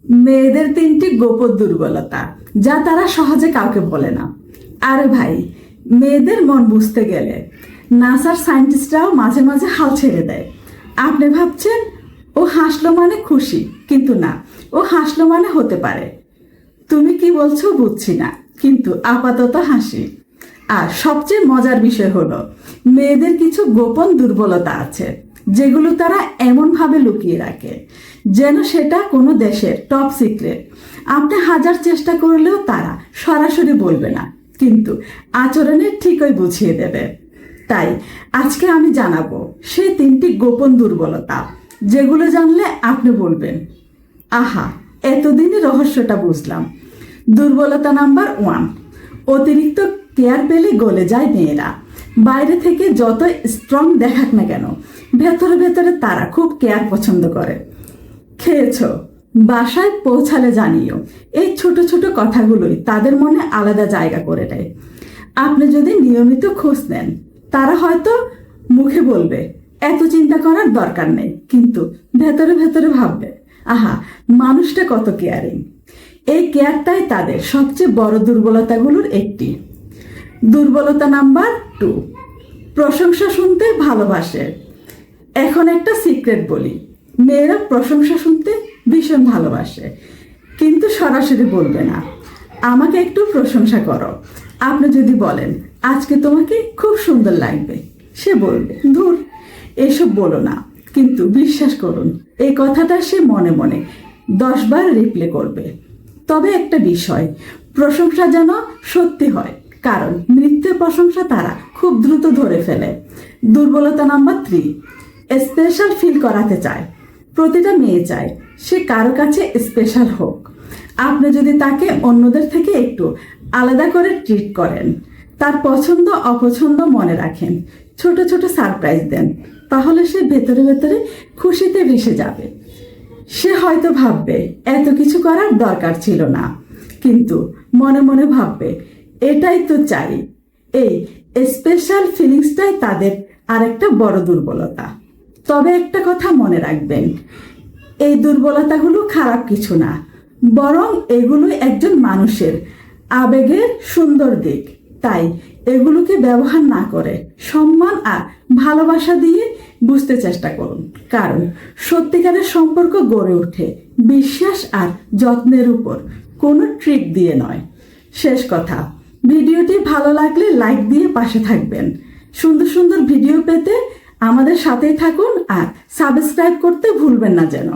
মেয়েদের 3টি গোপন দুর্বলতা যা তারা সহজে কাউকে বলে না। আরে ভাই, মেয়েদের মন বুঝতে গেলে নাসার সায়েন্টিস্টরাও মাঝে মাঝে হাল ছেড়ে দেয়। আপনি ভাবছেন ও হাসলো মানে খুশি, কিন্তু না, ও হাসলো মানে হতে পারে তুমি কি বলছো বুঝছি না, কিন্তু আপাতত হাসি। আর সবচেয়ে মজার বিষয় হলো মেয়েদের কিছু গোপন দুর্বলতা আছে যেগুলো তারা এমনভাবে লুকিয়ে রাখে যেন সেটা কোনো দেশের টপ সিক্রেট। আপনি হাজার চেষ্টা করলেও তারা সরাসরি বলবে না, কিন্তু আচরণে ঠিকই বুঝিয়ে দেবে। তাই আজকে আমি জানাবো সেই 3টি গোপন দুর্বলতা যেগুলো জানলে আপনি বলবেন, আহা, এতদিনই রহস্যটা বুঝলাম। দুর্বলতা নাম্বার 1, অতিরিক্ত কেয়ার পেলে গলে যায় মেয়েরা। বাইরে থেকে যত স্ট্রং দেখাক না কেন, ভেতরে ভেতরে তারা খুব কেয়ার পছন্দ করে। খেয়েছো, বাসায় পৌঁছালে জানিও, এই ছোট ছোট কথাগুলোই তাদের মনে আলাদা জায়গা করে দেয়। আপনি যদি নিয়মিত খোঁজ নেন, তারা হয়তো মুখে বলবে এত চিন্তা করার দরকার নেই, কিন্তু ভেতরে ভেতরে ভাববে, আহা, মানুষটা কত কেয়ারিং। এই কেয়ারটাই তাদের সবচেয়ে বড় দুর্বলতাগুলোর একটি। দুর্বলতা নাম্বার 2, প্রশংসা শুনতে ভালোবাসে। এখন একটা সিক্রেট বলি, মেয়েরা প্রশংসা শুনতে ভীষণ ভালোবাসে, কিন্তু সরাসরি বলবে না আমাকে একটু প্রশংসা করো। আপনি যদি বলেন আজকে তোমাকে খুব সুন্দর লাগবে, সে বলবে ধুর, এসব বলো না। কিন্তু বিশ্বাস করুন, এই কথাটা সে মনে মনে 10 বার রিপ্লে করবে। তবে একটা বিষয়, প্রশংসা যেন সত্যি হয়, কারণ মিথ্যে প্রশংসা তারা খুব দ্রুত ধরে ফেলে। দুর্বলতা নাম্বার 3, স্পেশাল ফিল করাতে চায়। প্রতিটা মেয়ে চায় সে কারো কাছে স্পেশাল হোক। আপনি যদি তাকে অন্যদের থেকে একটু আলাদা করে ট্রিট করেন, তার পছন্দ অপছন্দ মনে রাখেন, ছোট ছোট সারপ্রাইজ দেন, তাহলে সে ভেতরে ভেতরে খুশিতে ভেসে যাবে। সে হয়তো ভাববে এত কিছু করার দরকার ছিল না, কিন্তু মনে মনে ভাববে এটাই তো চাই। এই স্পেশাল ফিলিংসটাই তাদের আরেকটা বড় দুর্বলতা। তবে একটা কথা মনে রাখবেন, এই দুর্বলতাগুলো খারাপ কিছু না, বরং এগুলো একজন মানুষের আবেগের সুন্দর দিক। তাই এগুলোকে ব্যবহার না করে সম্মান আর ভালোবাসা দিয়ে বুঝতে চেষ্টা করুন, কারণ সত্যিকারের সম্পর্ক গড়ে ওঠে বিশ্বাস আর যত্নের উপর, কোনো ট্রিক দিয়ে নয়। শেষ কথা, ভিডিওটি ভালো লাগলে লাইক দিয়ে পাশে থাকবেন। সুন্দর সুন্দর ভিডিও পেতে আমাদের সাথেই থাকুন আর সাবস্ক্রাইব করতে ভুলবেন না যেন।